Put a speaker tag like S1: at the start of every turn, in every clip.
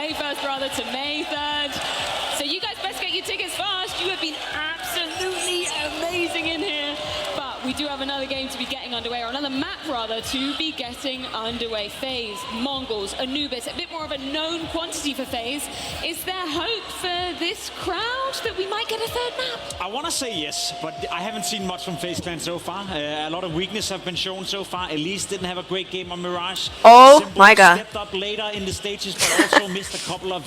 S1: May 1st rather to May 3rd. So you guys best get your tickets fast. You have been absolutely amazing in here. But we do have another game to be getting underway, or another map rather, to be getting underway. FaZe, Mongols, Anubis, a bit more of a known quantity for FaZe. Is there hope for this crowd that we might get a third map?
S2: I want to say yes, but I haven't seen much from FaZe Clan so far. A lot of weakness have been shown so far. Elise didn't have a great game on Mirage.
S3: Oh
S2: Simple
S3: my god.
S2: Stepped up later in the stages, but also missed a couple of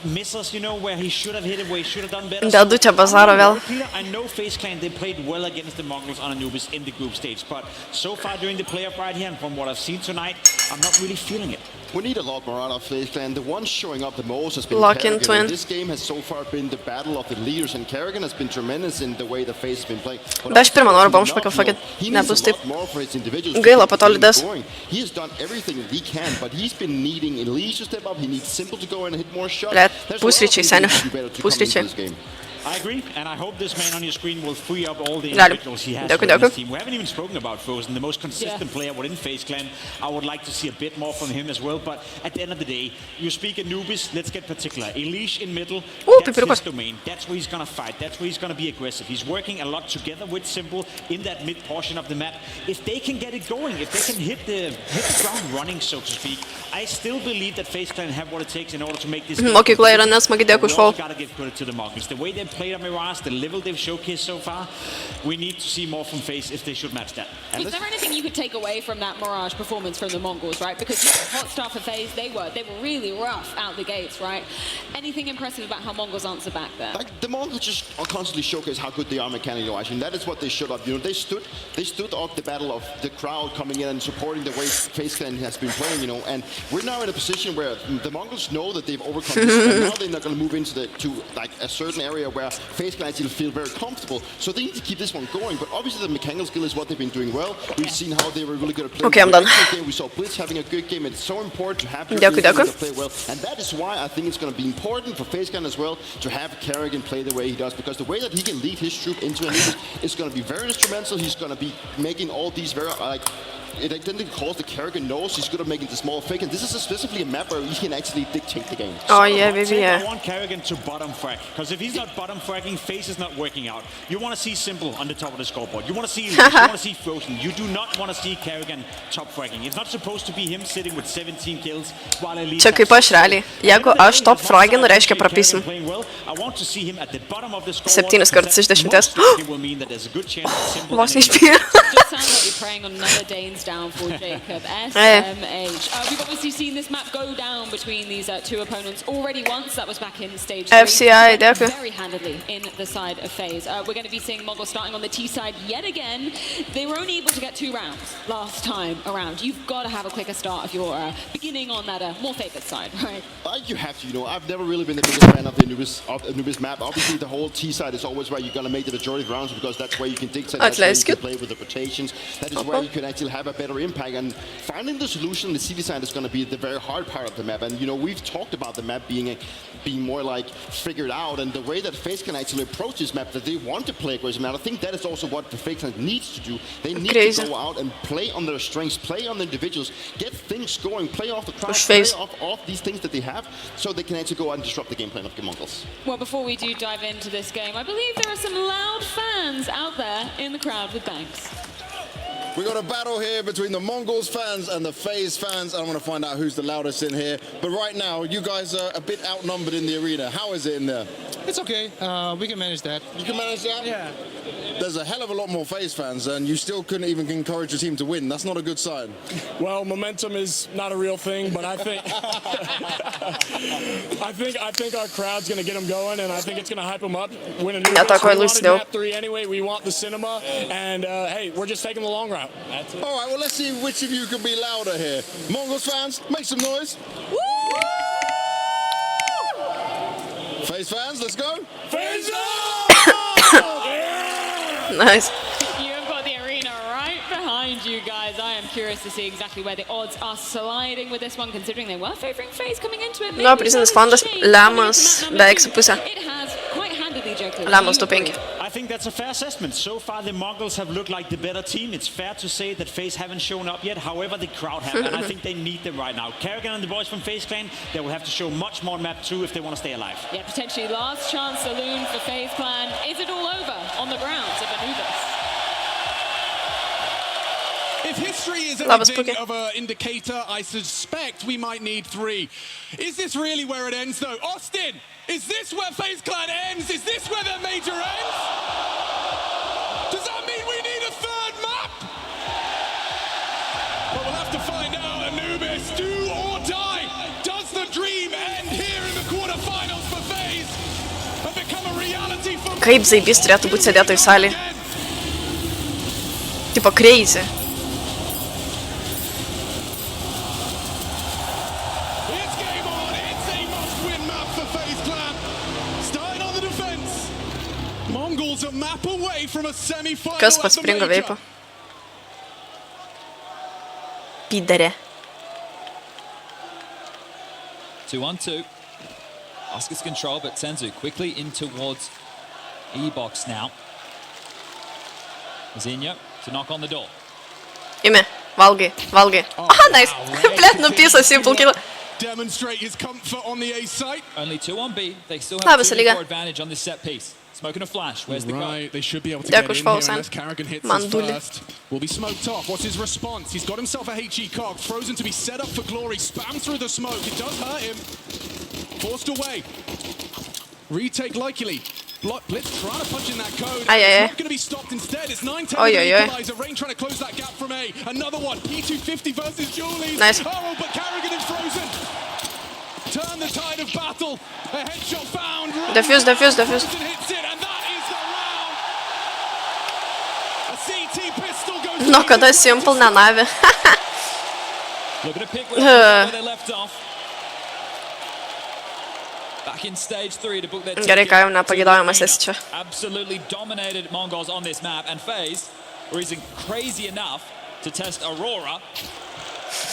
S2: misses, you know, where he should have hit it, where he should have done better.
S3: Dėl dučio bazaro vėl.
S2: I know FaZe Clan, they played well against the Mongols on Anubis in the group stage, but so far during the playoff right here, and from what I've seen tonight, I'm not really feeling it.
S4: We need a lot more out of FaZe Clan. The one showing up the most has been
S3: Lock-in
S4: Kerrigan.
S3: twin.
S4: This game has so far been the battle of the leaders, and Kerrigan has been tremendous in the way the FaZe has been playing.
S3: Da aš pirmą noriu pamušti, fuck it. Nebus taip. Gaila, po to lydės.
S4: He has done everything he can, but he's been needing Elise to step up. He needs Simple to go and hit more shots.
S3: Blet, pusryčiai, senių. Pusryčiai.
S2: I agree, and I hope this man on your screen will free up all the individuals he has in his team. We haven't even spoken about Frozen, the most consistent player within FaZe Clan. I would like to see a bit more from him as well, but at the end of the day, you speak Anubis, let's get particular. Elise in middle, that's his domain. That's where he's going to fight. That's where he's going to be aggressive. He's working a lot together with Simple in that mid portion of the map. If they can get it going, if they can hit the ground running, so to speak, I still believe that FaZe Clan have what it takes in order to make this game.
S3: Mokykla yra nesmagi, dėkui už follow.
S2: We gotta give credit to the Mongols. The way they played on Mirage, the level they've showcased so far, we need to see more from FaZe if they should match that.
S1: Is there anything you could take away from that Mirage performance from the Mongols, right? Because hot start for FaZe, they were really rough out the gates, right? Anything impressive about how Mongols answer back there?
S4: Like the Mongols just constantly showcase how good they are mechanically wise, and that is what they should have. You know, they stood up the battle of the crowd coming in and supporting the way FaZe Clan has been playing. You know, and we're now in a position where the Mongols know that they've overcome this, and now they're not going to move into like a certain area where FaZe Clan actually feel very comfortable. So they need to keep this one going. But obviously the mechanical skill is what they've been doing well. We've seen how they were really good at playing.
S3: Okay, I'm done.
S4: We saw Blitz having a good game. It's so important to have your to play well, and that is why I think it's going to be important for FaZe Clan as well to have Kerrigan play the way he does, because the way that he can lead his troop into an is going to be very instrumental. He's going to be making all these very it identically calls the Kerrigan knows he's good at making the small fake, and this is specifically a map where he can actually dictate the game.
S3: Oh yeah, baby, yeah.
S2: I want Kerrigan to bottom frag, because if he's not bottom fragging, FaZe is not working out. You want to see Simple on the top of the scoreboard. You want to see Elise, you want to see Frozen. You do not want to see Kerrigan top fragging. It's not supposed to be him sitting with 17 kills while Elise.
S3: Čia kaip aš realiai. Jeigu aš top fraginu, reiškia prapysim.
S2: I want to see him at the bottom of the scoreboard.
S3: 7 kartus iš 10.
S2: It will mean that there's a good chance Simple.
S3: Vos neišpėjo.
S1: Just sounds like you're praying on another Dane's downfall, Jacob. SMH. We've obviously seen this map go down between these two opponents already once. That was back in stage 3.
S3: FCI, dėkui.
S1: Very handedly in the side of FaZe. We're going to be seeing Mongols starting on the T side yet again. They were only able to get 2 rounds last time around. You've got to have a quicker start if you're beginning on that more favored side, right?
S4: You have to. You know, I've never really been the biggest fan of the Anubis map. Obviously, the whole T side is always where you're going to make the majority of rounds, because that's where you can dictate. That's where you can play with the rotations. That is where you can actually have a better impact. And finding the solution on the CD side is going to be the very hard part of the map. And you know, we've talked about the map being more like figured out, and the way that FaZe can actually approach this map, that they want to play aggressive. And I think that is also what the FaZe Clan needs to do. They need to go out and play on their strengths, play on the individuals, get things going, play off the crowd, play off these things that they have, so they can actually go out and disrupt the game plan of the Mongols.
S1: Well, before we do dive into this game, I believe there are some loud fans out there in the crowd with Banks.
S5: We got a battle here between the Mongols fans and the FaZe fans. I'm going to find out who's the loudest in here. But right now, you guys are a bit outnumbered in the arena. How is it in there?
S6: It's okay. We can manage that.
S5: You can manage that?
S6: Yeah.
S5: There's a hell of a lot more FaZe fans, and you still couldn't even encourage your team to win. That's not a good sign.
S6: Well, momentum is not a real thing, but I think I think our crowd's going to get them going, and I think it's going to hype them up. Win a new map 3 anyway. We want the cinema, and hey, we're just taking the long route. That's it.
S5: All right, well, let's see which of you can be louder here. Mongols fans, make some noise. Woo! FaZe fans, let's go.
S6: FaZe!
S3: Nice.
S1: You have got the arena right behind you guys. I am curious to see exactly where the odds are sliding with this one, considering they were favoring FaZe coming into it.
S3: No, prizinis fondas Lemas beveik su pusė.
S1: It has quite handedly, Jacob.
S3: Lemas 2-5.
S2: I I think that's a fair assessment. So far, the Mongols have looked like the better team. It's fair to say that FaZe haven't shown up yet. However, the crowd have, and I think they need them right now. Kerrigan and the boys from FaZe Clan, they will have to show much more on map 2 if they want to stay alive.
S1: Yeah, potentially last chance saloon for FaZe Clan. Is it all over on the grounds of Anubis?
S7: If history is anything of an indicator, I suspect we might need 3. Is this really where it ends, though? Austin, is this where FaZe Clan ends? Is this where their major ends? Does that mean we need a 3rd map? Well, we'll have to find out. Anubis, do or die. Does the dream end here in the quarterfinals for FaZe and become a reality for...
S3: Kaip zaibys turėtų būti sėdėtoj salėj. Tipo crazy. Kas paspringo veipo? Pydere.
S8: 2-on-2. Oscar's control, but Senzu quickly in towards E-box now. Zinho to knock on the door.
S3: Ime, valgai. Aha, nice. Blet, nupiso simple kill.
S7: Demonstrate his comfort on the A site.
S8: Only 2 on B. They still have 2-4 advantage on this set piece. Smoking a flash. Where's the goal?
S7: They should be able to get in here unless Kerrigan hits us first. Will be smoked off. What's his response? He's got himself a HE cock, frozen to be set up for glory. Spam through the smoke. It does hurt him. Forced away. Retake likely. Blitz trying to punch in that code. It's not going to be stopped instead. It's 9-10 equalizer. Rain trying to close that gap from A. Another one. P250 versus Julies.
S3: Nice.
S7: Oh, but Kerrigan is frozen. Turn the tide of battle. A headshot found.
S3: Defuse.
S7: Hits it, and that is the round. A CT pistol goes.
S3: No, kada simple na nave.
S8: Looking to pick where they left off. Back in stage 3 to book their
S3: Gerai, ką jau nepageidavimas esi čia.
S8: Absolutely dominated Mongols on this map, and FaZe were crazy enough to test Aurora.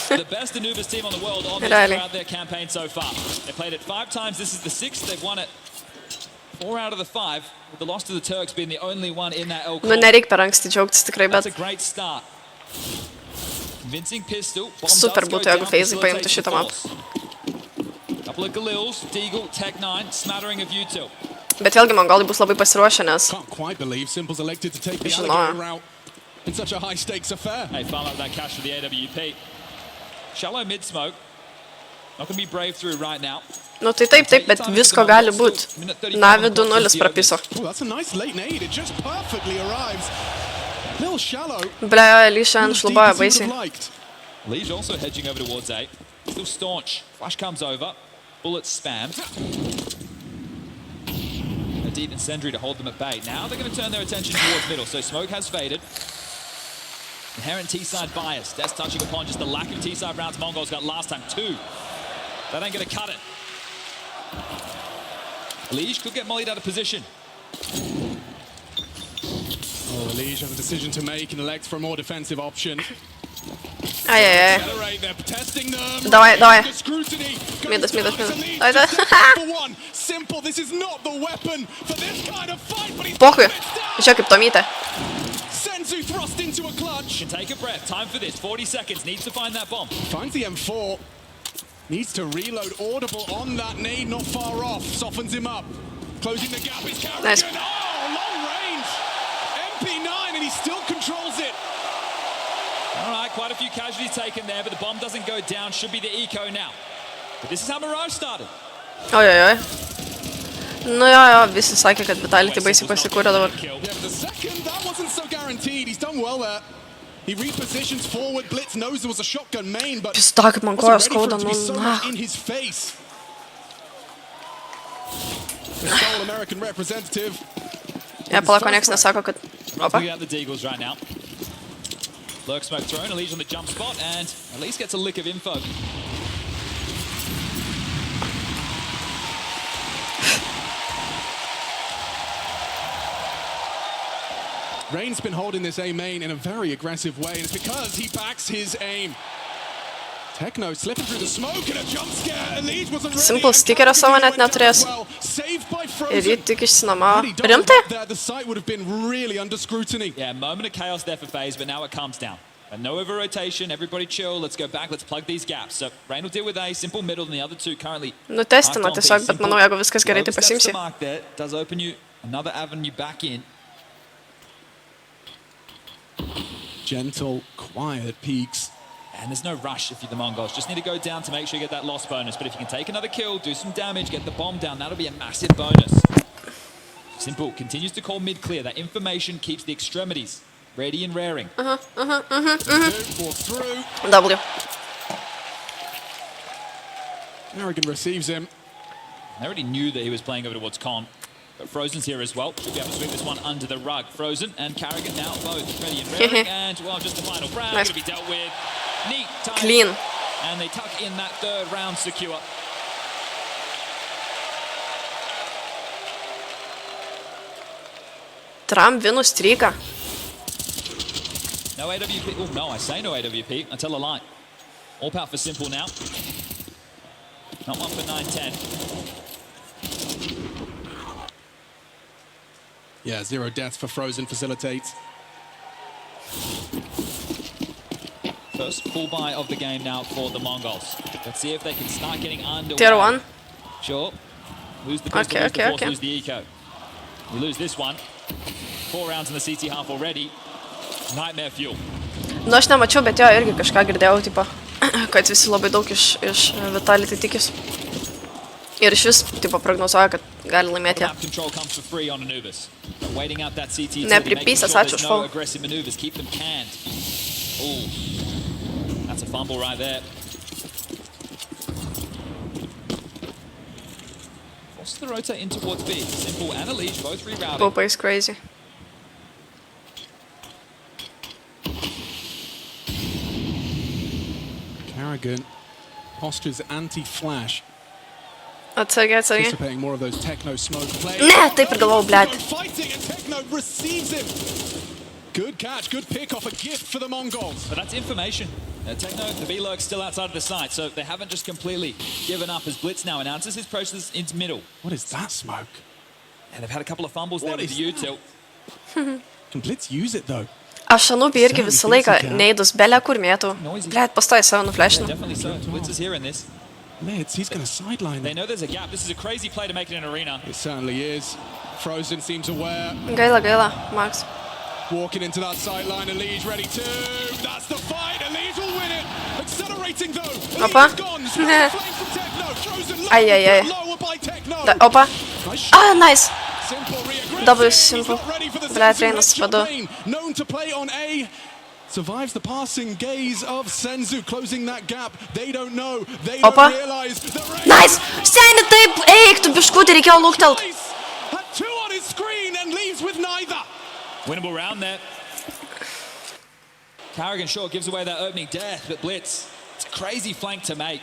S8: The best Anubis team on the world on this throughout their campaign so far. They played it 5 times. This is the 6th. They've won it 4 out of the 5. With the loss to the Turks being the only one in that L.
S3: Nu, nereik per anksti džiaugtis tikrai, bet...
S8: That's a great start. Convincing pistol.
S3: Super būtų, jeigu FaZe paimtų šitą mapą.
S8: Couple of Galils, Deagle, Tech9, smattering of U2.
S3: Bet vėlgi Mongolai bus labai pasiruošę, nes...
S7: Can't quite believe Simple's elected to take the alligator route in such a high stakes affair.
S8: Hey, farm up that cash for the AWP. Shallow mid smoke. Not going to be brave through right now.
S3: Nu tai taip, bet visko gali būti. Navi 2-0 prapiso.
S7: Oh, that's a nice late nade. It just perfectly arrives. Little shallow.
S3: Ble, Lishan šluboja baisiai.
S8: Lige also hedging over towards A. Still staunch. Flash comes over. Bullets spammed. A deep incendiary to hold them at bay. Now they're going to turn their attention towards middle. So smoke has faded. Inherent T-side bias. That's touching upon just the lack of T-side rounds Mongols got last time. 2. That ain't going to cut it. Lige could get mollied out of position.
S7: Oh, Lige has a decision to make and elects for a more defensive option.
S3: Ai. Давай. Midas. Pochui. Žiūrėk kaip Tomytė.
S7: Senzu thrust into a clutch.
S8: Can take a breath. Time for this. 40 seconds. Needs to find that bomb.
S7: Finds the M4. Needs to reload. Audible on that nade, not far off. Softens him up. Closing the gap is Kerrigan.
S3: Nice.
S7: Oh, long range. MP9, and he still controls it.
S8: All right, quite a few casualties taken there, but the bomb doesn't go down. Should be the eco now. But this is how Mirage started.
S3: Oi. Nu jo, visi sakė, kad Vitality baisiai pasikūrė dabar.
S7: Yeah, the second, that wasn't so guaranteed. He's done well there. He repositions forward. Blitz knows there was a shotgun main, but
S3: Pista, kaip man kojas skauda, nu.
S7: in his face. The sole American representative.
S3: Ja, palako, nieks nesako, kad... Opa.
S8: Look at the Deagles right now. Lurk smoke thrown, Elise on the jump spot, and Elise gets a lick of info.
S7: Rain's been holding this A main in a very aggressive way, and it's because he backs his aim. Techno slipping through the smoke and a jump scare. Elise wasn't ready.
S3: Simple stickerio savo net neturės.
S7: Saved by
S3: Ir jį tik išsinamavo. Rimtai?
S7: The sight would have been really under scrutiny.
S8: Yeah, moment of chaos there for FaZe, but now it calms down. And no over-rotation, everybody chill, let's go back, let's plug these gaps. So, Rain will deal with A, Simple middle, and the other two currently...
S3: Nutestino tiesiog, bet manau, jeigu viskas gerai, tai pasimsi.
S8: Does open you another avenue back in.
S7: Gentle, quiet peaks.
S8: And there's no rush if you're the Mongols. Just need to go down to make sure you get that loss bonus. But if you can take another kill, do some damage, get the bomb down, that'll be a massive bonus. Simple continues to call mid clear. That information keeps the extremities ready and raring.
S3: W.
S7: Arrogant receives him.
S8: They already knew that he was playing over towards Con. But Frozen's here as well. Should be able to sweep this one under the rug. Frozen and Carrigan now both ready and raring. And, well, just the final round going to be dealt with. Neat time.
S3: Clean.
S8: And they tuck in that third round secure.
S3: Tram vinų stryką.
S8: No AWP. Oh, no, I say no AWP. I tell a lie. All power for Simple now. Not one for 9-10.
S7: Yeah, 0 deaths for Frozen facilitates.
S8: First full buy of the game now for the Mongols. Let's see if they can start getting underway.
S3: Tier 1.
S8: Sure. Lose the pistol, lose the force, lose the eco. You lose this one. 4 rounds in the CT half already. Nightmare fuel.
S3: Nu, aš nemačiau, bet jo irgi kažką girdėjau, tipo, kad visi labai daug iš Vitality tikis. Ir iš vis, tipo, prognozuoja, kad gali laimėti ją. Nepripysęs, ačiū už follow.
S8: That's a fumble right there. Forces the rotate in towards B. Simple and Elise both rerouting.
S3: Popa is crazy.
S7: Carrigan postures anti-flash.
S3: Atsargiai.
S7: Anticipating more of those techno smoke plays.
S3: Ne, taip ir galvojau, blėt.
S7: Fighting and techno receives him. Good catch, good pick off, a gift for the Mongols.
S8: But that's information. Techno, the B-lurk's still outside of the site, so they haven't just completely given up as Blitz now announces his process into middle.
S7: What is that smoke?
S8: And they've had a couple of fumbles there with the U-tilt.
S7: Can Blitz use it though?
S3: Aš Anubi irgi visą laiką neįdus belę kur mėtų. Blėt, pastoji savo nuflešinu.
S8: Definitely so. Blitz is here in this.
S7: He's going to sideline.
S8: They know there's a gap. This is a crazy play to make it an arena.
S7: It certainly is. Frozen seems aware.
S3: Gaila, Max.
S7: Walking into that sideline, Elise ready to. That's the fight. Elise will win it. Accelerating though.
S3: Opa. Ai. Opa. Ah, nice. Double simple. Blėt, Reinas vadu.
S7: Known to play on A. Survives the passing gaze of Senzu, closing that gap. They don't know. They don't realize.
S3: Nice. Seni taip, eik, tu biškutį reikėjo luktelt.
S7: Had 2 on his screen and leaves with neither.
S8: Winnable round there. Carrigan sure gives away that opening death, but Blitz, it's a crazy flank to make.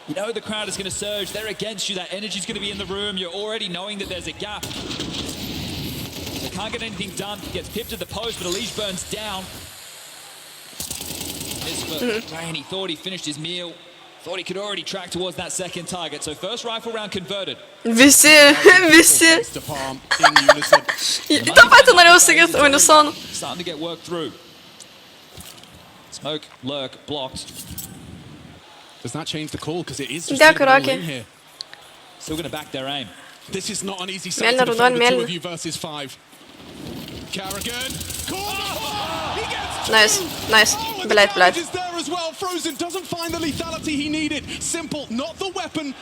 S8: You know the crowd is going to surge. They're against you. That energy's going to be in the room. You're already knowing that there's a gap. So can't get anything done. Gets pipped at the post, but Elise burns down. Rain, he thought he finished his meal. Thought he could already track towards that second target. So first rifle round converted.
S3: Visi. Ta pati norėjau sakyti, unisonu.
S8: Starting to get worked through. Smoke, lurk, blocked.
S7: Does that change the call? Because it is just in here.
S8: Still going to back their aim.
S7: This is not an easy set to defend the 2 of you versus 5. Carrigan.
S3: Nice. Blėt.
S7: Is there as well. Frozen doesn't find the lethality he needed. Simple, not the weapon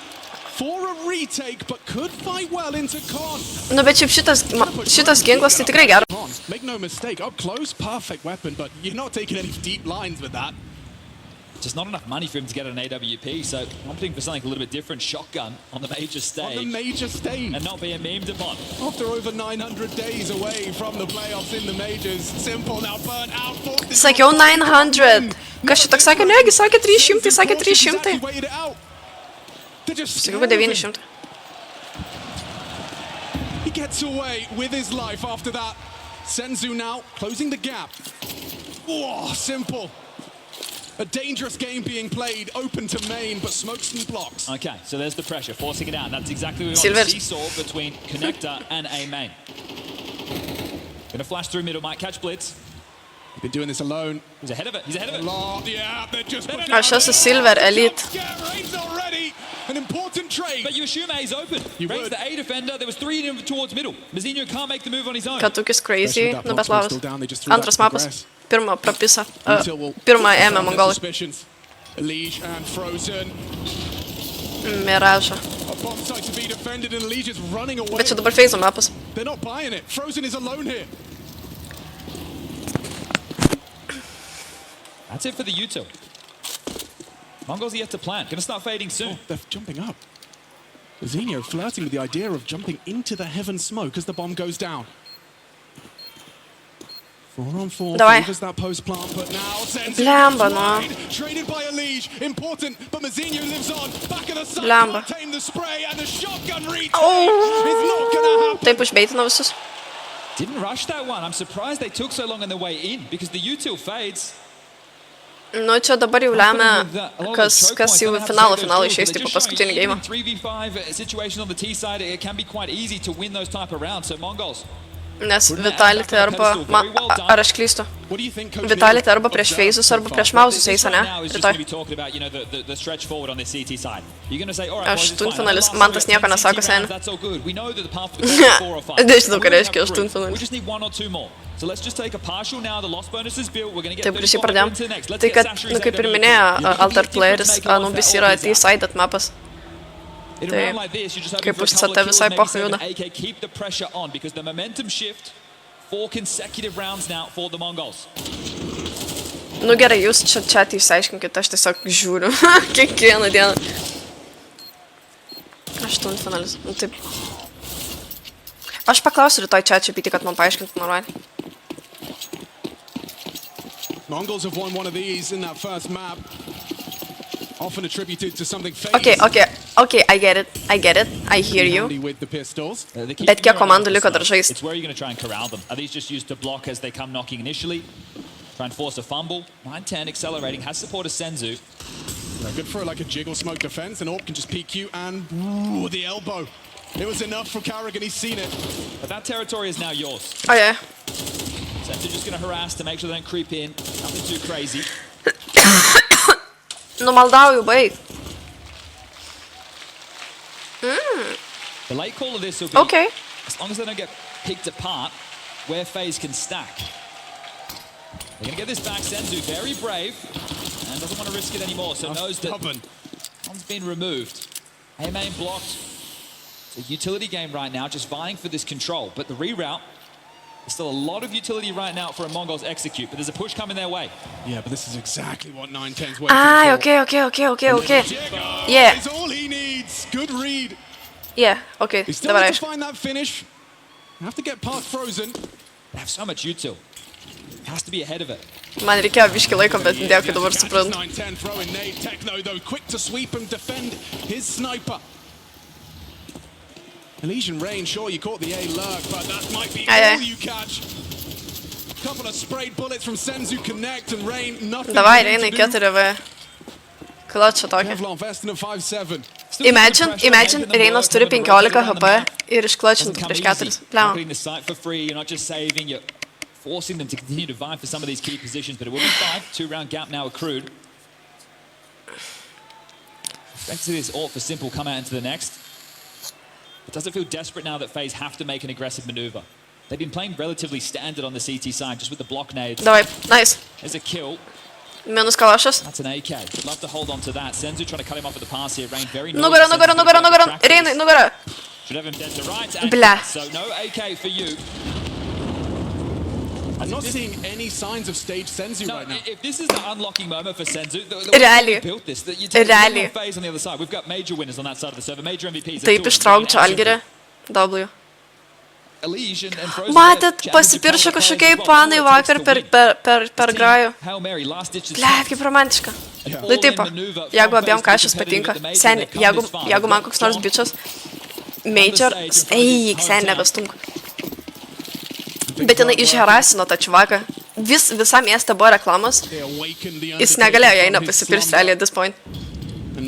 S7: for a retake, but could fight well into Con.
S3: Nu, bet šitas ginklas tai tikrai geras.
S7: Make no mistake, up close, perfect weapon, but you're not taking any deep lines with that.
S8: Just not enough money for him to get an AWP, so opting for something a little bit different, shotgun on the major stage. And not being memed upon.
S7: After over 900 days away from the playoffs in the majors, Simple now burnt out.
S3: Sakiau 900. Kas čia toks sakė, negi, sakė 300, sakė 300. Sakiau 900.
S7: He gets away with his life after that. Senzu now closing the gap. Whoa, Simple. A dangerous game being played, open to main, but smokes and blocks.
S8: Okay, so there's the pressure, forcing it out. That's exactly what we want, the seesaw between connector and A main. Gonna flash through middle, might catch blitz.
S7: He's been doing this alone.
S8: He's ahead of it, he's ahead of it.
S7: Yeah, they're just...
S3: Aš esu Silver Elite.
S7: Rain's already an important trade.
S8: But you assume A's open. Rain's the A defender, there was 3 in towards middle. Mazinho can't make the move on his own.
S3: Katukis crazy, nu bet labas. Antras mapas. Pirmą propisa. Pirmą ėmė mongolai. Miražą. Bet čia dabar Feizo mapas.
S8: That's it for the U2. Mongols are yet to plant. Gonna start fading soon.
S7: Oh, they're jumping up. Mazinho flirting with the idea of jumping into the heaven smoke as the bomb goes down. 4-on-4 favors that post plant, but now
S3: Blemba, no.
S7: Traded by Elige, important, but Mazinho lives on. Back of the side,
S3: Blemba.
S7: tame the spray and the shotgun retake. It's not gonna happen.
S3: Taip užbeitina visus.
S8: Didn't rush that one. I'm surprised they took so long on the way in because the U2 fades.
S3: Nu, čia dabar jau lemia, kas jau finalą išeis, taip paskutinį geimą.
S8: 3v5 situation on the T side, it can be quite easy to win those type of rounds. So Mongols.
S3: Nes Vitality arba... Ar aš klystu? Vitality arba prieš Feizus arba prieš Mausus eis, ne? Rytoj. Aš tuntfinalis, man tas nieko nesako sen. Nežinau, ką reiškia aš tuntfinalis. Taip, prieš jį pradėjom. Tai kad, kaip ir minėjo Altar Playeris, Anubis yra T-sided mapas. Tai kaip už CT visai pocha juda. Nu gerai, jūs čia išsiaiškinkite, aš tiesiog žiūriu kiekvieną dieną. Aštuntfinalis, nu taip. Aš paklausiu rytoj ChatGPT, kad man paaiškintų normaliai.
S7: Mongols have won one of these in that first map. Often attributed to something famous.
S3: Okay, I get it, I hear you. Bet kiek komandų liko dar žaisti?
S8: It's where you're going to try and corral them. Are these just used to block as they come knocking initially? Try and force a fumble. 9-10 accelerating, has support as Senzu.
S7: Good for like a jiggle smoke defense, and Orc can just peek you and the elbow. It was enough for Carrigan, he's seen it.
S8: But that territory is now yours.
S3: Oh yeah.
S8: Senzu just going to harass to make sure they don't creep in. Nothing too crazy.
S3: Nu maldauju, baig.
S8: The late call of this will be,
S3: okay.
S8: As long as they don't get picked apart, where FaZe can stack. They're going to get this back. Senzu, very brave, and doesn't want to risk it anymore, so knows that one's been removed. A-main blocked. It's a utility game right now, just vying for this control, but the reroute, there's still a lot of utility right now for a Mongols execute, but there's a push coming their way.
S7: Yeah, but this is exactly what 9-10's waiting for.
S3: Okay. Yeah.
S7: It's all he needs. Good read.
S3: Yeah, okay.
S7: He still needs to find that finish. Have to get past Frozen.
S8: They have so much util. Has to be ahead of it.
S3: Man reikėjo biškį laiko, bet dėkui dabar suprantu.
S7: 9-10 throwing nade. Techno though quick to sweep and defend his sniper. Elysian Rain, sure you caught the A lurk, but that might be all you catch. Couple of sprayed bullets from Senzu connect and Rain nothing.
S3: Davai, Reinai 4v. Klačia tokia. Imagine, Reinas turi 15 HP ir išklačinti prieš 4. Plema.
S8: Putting the site for free, you're not just saving, you're forcing them to continue to vie for some of these key positions, but it will be 5. 2-round gap now accrued. Expect to see this ult for Simple come out into the next. But does it feel desperate now that FaZe have to make an aggressive maneuver? They've been playing relatively standard on the CT side, just with the block nades.
S3: Davai, nice.
S8: There's a kill.
S3: Minus kalašas.
S8: That's an AK. Love to hold on to that. Senzu trying to cut him off at the pass here. Rain very nice.
S3: Nugara. Reinai, nugara.
S8: Should have him dead to right.
S3: Blah.
S8: So no AK for you.
S7: I'm not seeing any signs of stage Senzu right now.
S8: If this is the unlocking moment for Senzu, the
S3: way
S8: you built this, you take the FaZe on the other side. We've got major winners on that side of the server, major MVPs.
S3: Taip ištraukčiau Algerį. W. Matėt, pasipiršo kažkokiai panai vakar per grajų. Blet, kaip romantiška. Nu taip, jeigu abiem kažkas patinka, sen, jeigu man koks nors bičas, major, eik, sen nebestunk. Bet jinai išherasino tą čivaką. Visa mieste buvo reklamos. Jis negalėjo jai nepasipirsti realiai at this point.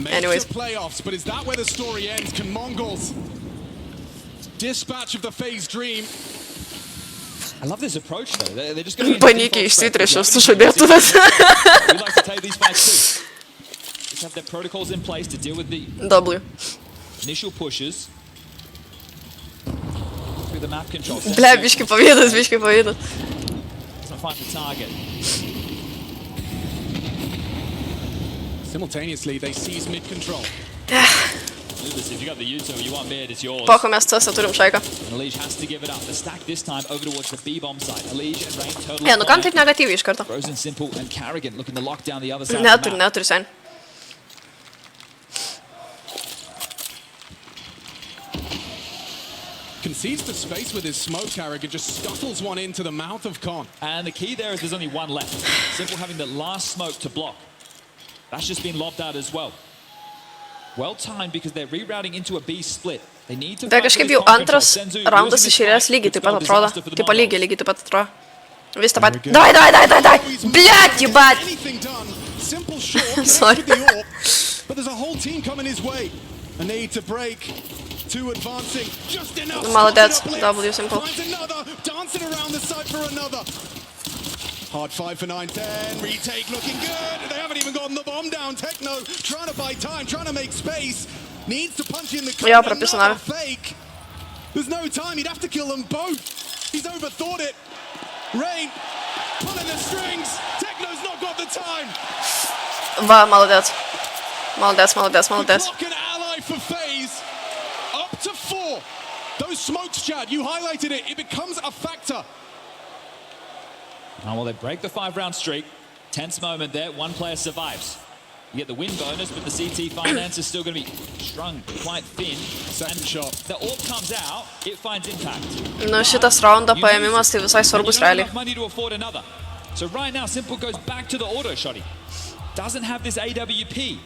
S3: Anyways.
S7: But is that where the story ends? Can Mongols dispatch of the FaZe dream?
S8: I love this approach though. They're just going to
S3: Panikiai išsitrešė sužadėtuvės.
S8: We like to take these fights too. Just have their protocols in place to deal with the
S3: W.
S8: initial pushes. Through the map control.
S3: Ble, biškai pavydas.
S8: Doesn't find the target.
S7: Simultaneously, they seize mid-control.
S8: If you got the U2, you want mid, it's yours.
S3: Pako mes tuose turim šaiką.
S8: Alij has to give it up. The stack this time over towards the B-bomb side. Alij and Rain totally.
S3: Nu kam taip negatyviai iš karto?
S8: Frozen Simple and Carrigan looking to lock down the other side of the map.
S3: Neturi sen.
S7: Concedes the space with his smoke. Carrigan just scuffles one into the mouth of Con.
S8: And the key there is there's only one left. Simple having the last smoke to block. That's just been lobbed out as well. Well timed because they're rerouting into a B split. They need to.
S3: Tai kažkaip jau antras raundas išėrės lygiai taip pat atrodo. Tipo lygiai taip pat atrodo. Vis tą pat. Dai. Blet, jebać.
S7: Simple short.
S3: Sorry.
S7: But there's a whole team coming his way. A need to break. Two advancing. Just enough.
S3: Молодец. W Simple.
S7: Another. Dancing around the side for another. Hard fight for 9-10. Retake looking good. They haven't even gotten the bomb down. Techno trying to buy time, trying to make space. Needs to punch in the
S3: Ja, propisonare.
S7: fake. There's no time. He'd have to kill them both. He's overthought it. Rain pulling the strings. Techno's not got the time.
S3: Va, молодец. Молодец.
S7: Block an ally for FaZe. Up to 4. Those smokes, Chad, you highlighted it. It becomes a factor.
S8: Oh, well, they break the 5-round streak. Tense moment there. One player survives. You get the win bonus, but the CT finance is still going to be strung quite thin.
S7: Second shot.
S8: The orb comes out, it finds impact.
S3: Nu, šitas raundo paėmimas tai visai svarbus realiai.
S8: Money to afford another. So right now, Simple goes back to the auto shotty. Doesn't have this AWP.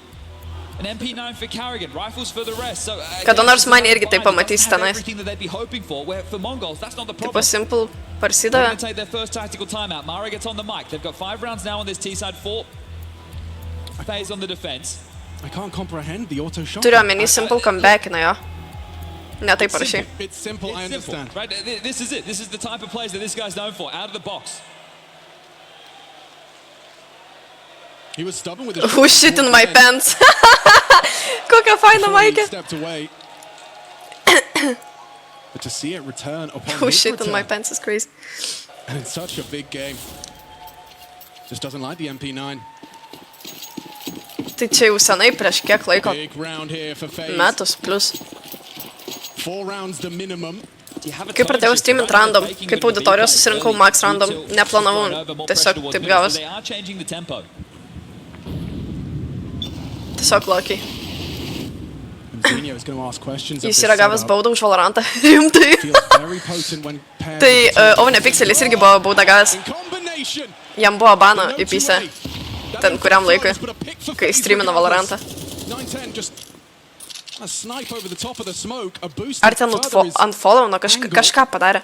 S8: An MP9 for Carrigan, rifles for the rest. So
S3: Kada nors man irgi tai pamatys tenais.
S8: everything that they'd be hoping for. Where for Mongols, that's not the problem.
S3: Tipo Simple
S8: They're
S3: parsidavė.
S8: going to take their first tactical timeout. Mara gets on the mic. They've got 5 rounds now on this T side. 4 phase on the defense.
S7: I can't comprehend the auto shot.
S3: Turiu omeny Simple comebackina jo. Ne taip parašiai.
S7: It's simple, I understand.
S8: Right? This is it. This is the type of plays that this guy's known for. Out of the box.
S7: He was stubborn with his
S3: Who shit in my pants? Kokia faina maikė.
S7: Stepped away. But to see it return upon
S3: Who
S7: his
S3: shit in my
S7: return,
S3: pants is crazy.
S7: and in such a big game. Just doesn't like the MP9.
S3: Tai čia jau senai prieš kiek laiko.
S7: Big round here for FaZe.
S3: Metus plus.
S7: 4 rounds the minimum.
S3: Kai pradėjau streamint random, kaip auditorijos susirinkau max random, neplanavau, tiesiog taip gavos. Tiesiog lucky. Jis yra gavęs baudą už Valorantą, rimtai. Tai Ovne Pixelis irgi buvo baudą gavęs. Jam buvo bano įpysę ten kuriam laikui, kai streamino Valorantą. Ar ten unfollowino kažką padarė?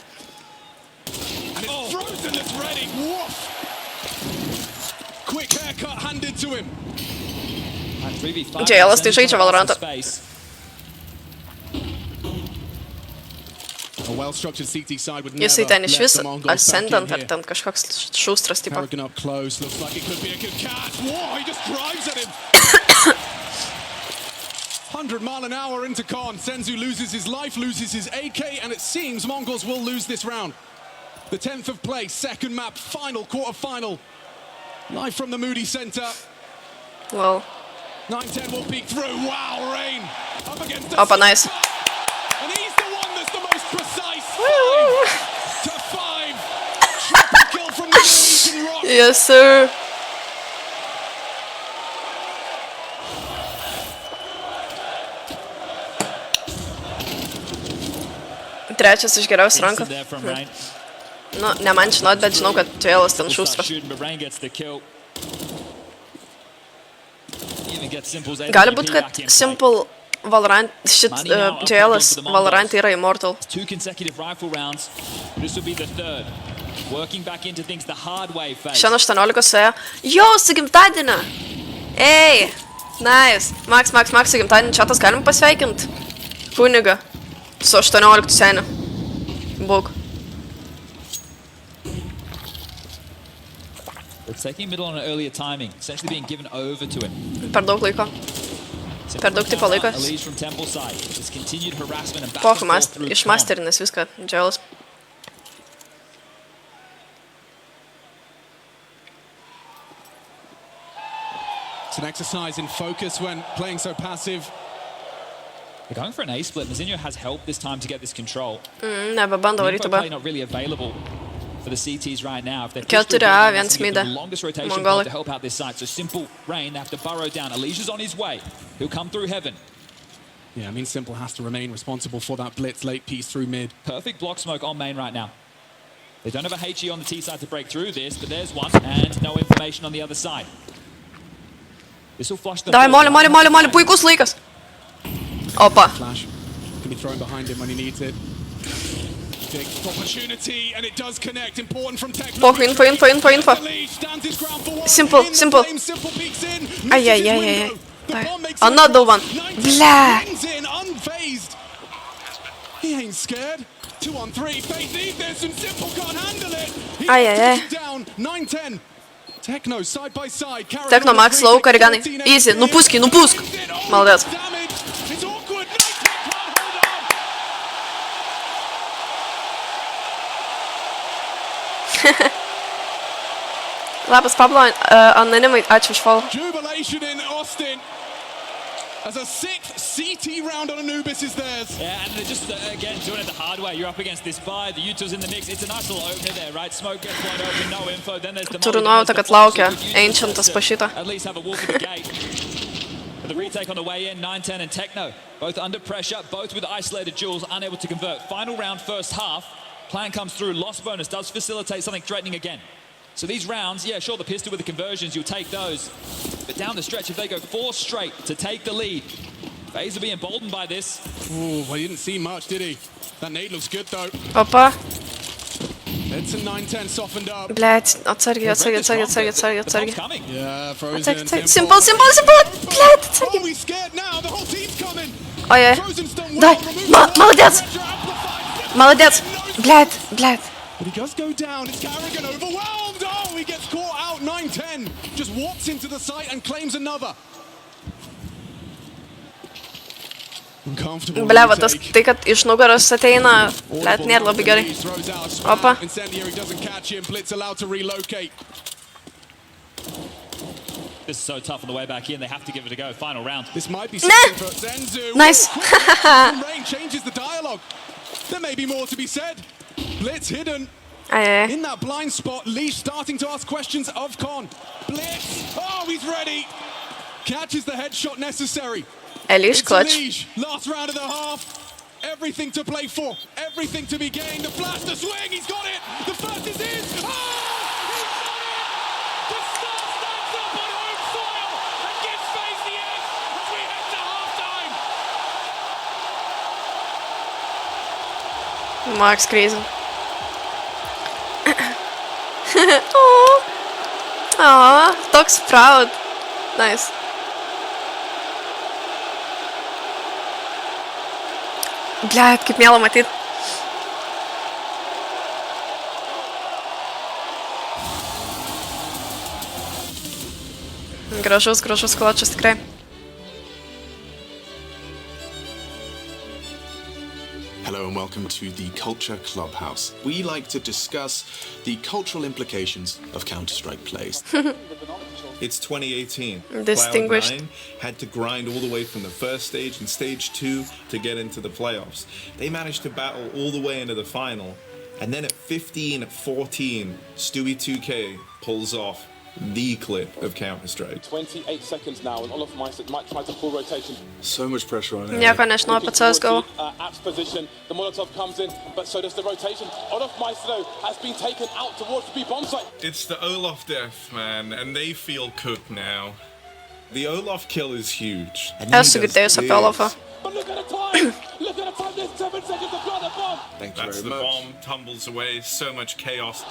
S3: JL'as tai žaidžia Valorantą. Jisai ten iš vis Ascendant ar ten kažkoks šustras tipo.
S7: 100 mile an hour into Khan. Senzu loses his life, loses his AK, and it seems Mongols will lose this round. The 10th of play, second map, final, quarter-final. Live from the Moody Center.
S3: Well.
S7: 9-10 will peek through. Wow, Rain. Up against the
S3: Opa, nice.
S7: And he's the one that's the most precise. 5-5. Triple kill from the Norwegian Rock.
S3: Yes, sir. Trečias iš geriausių rankų. Nu, ne man žinot, bet žinau, kad JL'as ten šustras. Gali būt, kad Simple Valorant, JL'as Valorant yra Immortal.
S8: Working back into things the hard way, Faze.
S3: Šiandien 18 suėjo. Jau, su gimtadieniu. Ei, nice. Max, su gimtadieniu čatas galim pasveikinti. Kunigą. Su 18 seniu. Būk.
S8: It's taking middle on an earlier timing, essentially being given over to him.
S3: Per daug laiko. Per daug tipo laiko. Pohu išmasterinės viską, džiaulas.
S7: It's an exercise in focus when playing so passive.
S8: They're going for an A split. Mazinho has helped this time to get this control.
S3: Nebebando varyti ba.
S8: Not really available for the CTs right now. If they're
S3: 4A, viens mida.
S8: the longest rotation
S3: Mongolai.
S8: to help out this side. So simple rain, they have to burrow down. Alicia's on his way. He'll come through heaven.
S7: Yeah, I mean, Simple has to remain responsible for that blitz late piece through mid.
S8: Perfect block smoke on main right now. They don't have a HE on the T side to break through this, but there's one, and no information on the other side. This will flush the
S3: Davai, moli, puikus laikas. Opa.
S7: Flash can be thrown behind him when he needs it. Big opportunity, and it does connect. Important from Techno.
S3: Pohu, info. Simple. Ai. Another one. Blah.
S7: He ain't scared. 2-on-3. Faze needs this, and Simple can't handle it.
S3: Ai.
S7: Down 9-10. Techno side by side.
S3: Techno Max low, Kariganai. Easy. Nupusk. Молодец.
S7: It's awkward.
S3: Labas, Pablo. Anonimai, ačiū už follow.
S7: Jubilation in Austin. As a 6th CT round on Anubis is theirs.
S8: Yeah, and they're just, again, doing it the hard way. You're up against this buy, the U2's in the mix. It's a nice little opener there, right? Smoke gets wide open, no info. Then there's the
S3: Turiu nuojautą, kad laukia Ancientas pašytą.
S8: At least have a wolf at the gate. But the retake on the way in, 9-10 and Techno. Both under pressure, both with isolated duels, unable to convert. Final round, first half. Plan comes through. Lost bonus does facilitate something threatening again. So these rounds, yeah, sure, the pistol with the conversions, you'll take those. But down the stretch, if they go 4 straight to take the lead, Faze will be emboldened by this.
S7: Ooh, well, he didn't see much, did he? That nade looks good, though.
S3: Opa.
S7: It's a 9-10 softened up.
S3: Блять, atsargiai.
S7: Yeah, Frozen.
S3: Simple. Блять, atsargiai.
S7: Oh, he's scared now. The whole team's coming.
S3: Ой.
S7: Frozen's done
S3: Дай.
S7: well.
S3: Молодец. Блять.
S7: But he does go down. It's Carrigan overwhelmed. Oh, he gets caught out. 9-10. Just walks into the site and claims another.
S3: Blia, va tas tai, kad iš nugaros ateina, blet, nėra labai gerai. Opa.
S8: This is so tough on the way back in. They have to give it a go. Final round.
S7: This might be something for Zenzu.
S3: Nice.
S7: Rain changes the dialogue. There may be more to be said. Blitz hidden.
S3: Ai.
S7: In that blind spot, Leash starting to ask questions of Con. Blitz. Oh, he's ready. Catches the headshot necessary.
S3: Elish clutch.
S7: Leash. Last round of the half. Everything to play for. Everything to be gained. The flash, the swing. He's got it. The first is his. Oh, he's got it. The Star stands up on home soil and gives Faze the edge as we head to halftime.
S3: Max crazy. Aw, toks proud. Nice. Blet, kaip miela matyt. Gražus kločas tikrai.
S9: Hello and welcome to the Culture Clubhouse. We like to discuss the cultural implications of Counter-Strike plays. It's 2018.
S3: Distinguished.
S9: Cloud9 had to grind all the way from the first stage and stage 2 to get into the playoffs. They managed to battle all the way into the final. And then at 15-14, Stewie 2K pulls off the clip of Counter-Strike.
S10: 28 seconds now, and Olaf might try to full rotation.
S9: So much pressure on him.
S3: Nieko nežinau apie CSGO.
S10: Apps position, the Molotov comes in, but so does the rotation. Olaf Maestro has been taken out towards the B bomb site.
S9: It's the Olaf death, man, and they feel cooked now. The Olaf kill is huge.
S3: Esu girdėjus apie Olafą.
S10: But look at the time! Look at the time, there's 7 seconds to blow the bomb!
S7: Thank you
S9: That's
S7: very
S9: the
S7: much.
S9: bomb, tumbles away, so much chaos.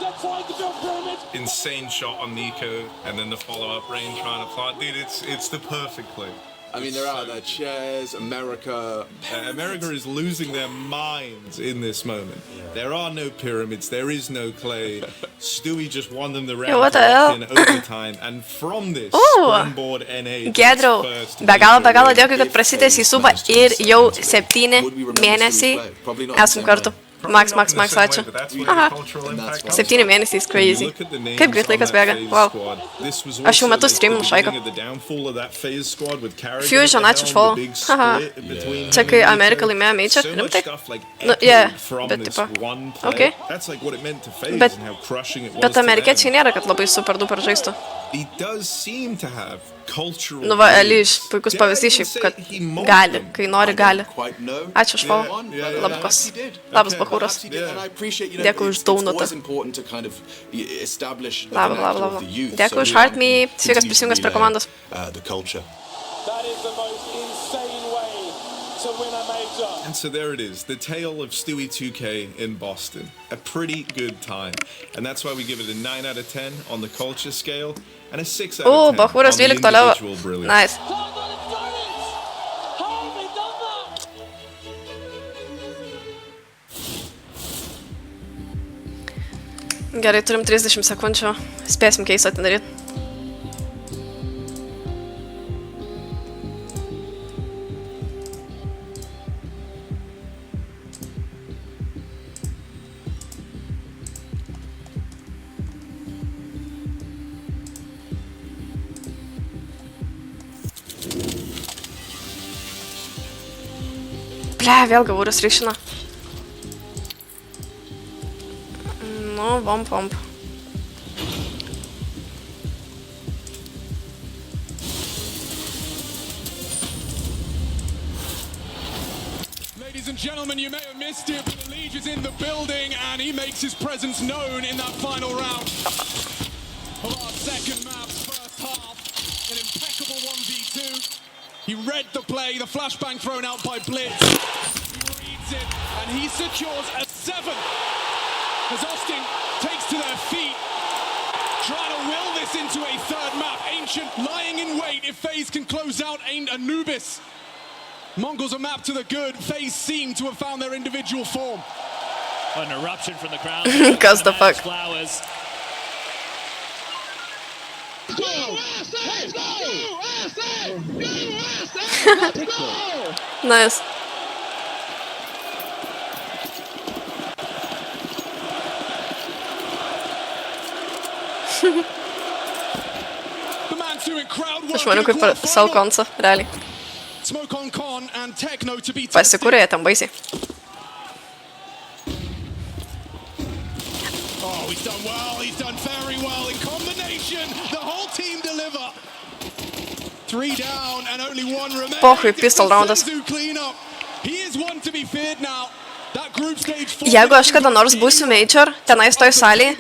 S9: Insane shot on Nico, and then the follow-up rain trying to plant. Dude, it's the perfect play.
S7: I mean, they're out there, chairs, America.
S9: America is losing their minds in this moment. There are no pyramids, there is no clay. Stewie just won them the round in overtime, and from this, Springboard NA.
S3: Gedriau, be galo dėkui, kad prasitėsi į subą ir jau 7 mėnesiai esam kartu. Max, ačiū. Aha, 7 mėnesiais, crazy. Kaip greit laikas bėga, wow. Aš jau metu streaminu šaiko. Fusion, ačiū už follow. Aha. Čia kai Amerika laimėjo Major, rimtai? Nu, yeah, bet tipo, ok. Bet amerikiečiai nėra, kad labai super duper žaistų. Nu va, Eliš, puikus pavyzdys šiaip, kad gali, kai nori, gali. Ačiū už follow. Labas, Bakūras. Dėkui už daunutą. Labas. Dėkui už Heart Me. Sveikas prisijungas prie komandos.
S9: And so there it is, the tale of Stewie 2K in Boston. A pretty good time. And that's why we give it a 9 out of 10 on the culture scale and a 6 out of 10
S3: Bakūras
S9: on the
S3: 12 toliau.
S9: individual brilliance.
S3: Nice. Gerai, turim 30 sekundžių. Spėsim keisą atidaryti. Ble, vėl gavūras reikšina. Nu, vomp.
S7: Ladies and gentlemen, you may have missed it, but the Liege is in the building and he makes his presence known in that final round of our second map, first half. An impeccable 1v2. He read the play, the flashbang thrown out by Blitz. He reads it and he secures a 7. As Austin takes to their feet, trying to will this into a third map. Ancient lying in wait if FaZe can close out Anubis. Mongols are mapped to the good. FaZe seem to have found their individual form.
S8: An eruption from the crowd.
S3: Cause the fuck.
S8: Flowers.
S3: Nice. Aš maniau, kaip savo koncą, realiai. Pasikūrė jie tam baisiai. Pochui, pistol roundas. Jeigu aš kada nors būsiu Major, tenais toj salėje,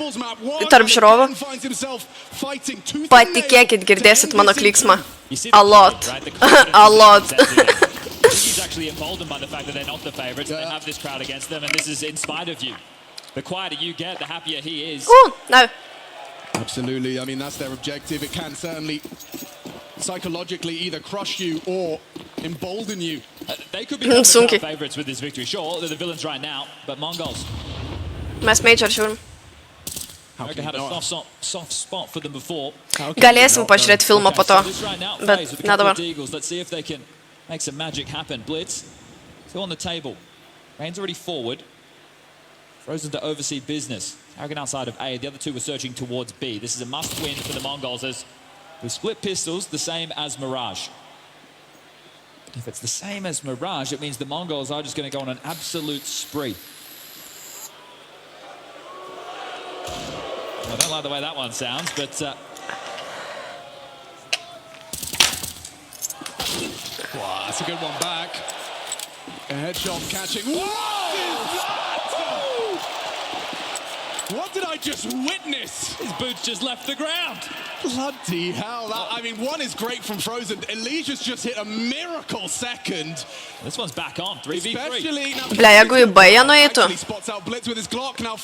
S3: tarp žiūrovų, patikėkit, girdėsit mano kliksmą. A lot. A lot.
S8: He's actually emboldened by the fact that they're not the favorites and they have this crowd against them, and this is in spite of you. The quieter you get, the happier he is.
S3: No.
S7: Absolutely. I mean, that's their objective. It can certainly psychologically either crush you or embolden you.
S8: They could become the favorites with this victory. Sure, they're the villains right now, but Mongols.
S3: Mes Major žiūrim.
S8: America had a soft spot for them before.
S3: Galėsim pažiūrėti filmą po to, bet ne dabar.
S8: Let's see if they can make some magic happen. Blitz, still on the table. Rain's already forward. Frozen to oversee business. Aragon outside of A. The other two were searching towards B. This is a must-win for the Mongols as we split pistols, the same as Mirage. If it's the same as Mirage, it means the Mongols are just going to go on an absolute spree. I don't like the way that one sounds, but...
S7: Wow, that's a good one back. A headshot catching. Whoa! What did I just witness.
S8: His boots just left the ground.
S7: Bloody hell. I mean, one is great from Frozen. Elijah's just hit a miracle second.
S8: This one's back on. 3v3.
S3: Bля, jeigu į B jie nueitų.
S7: Spots out Blitz with his Glock. Now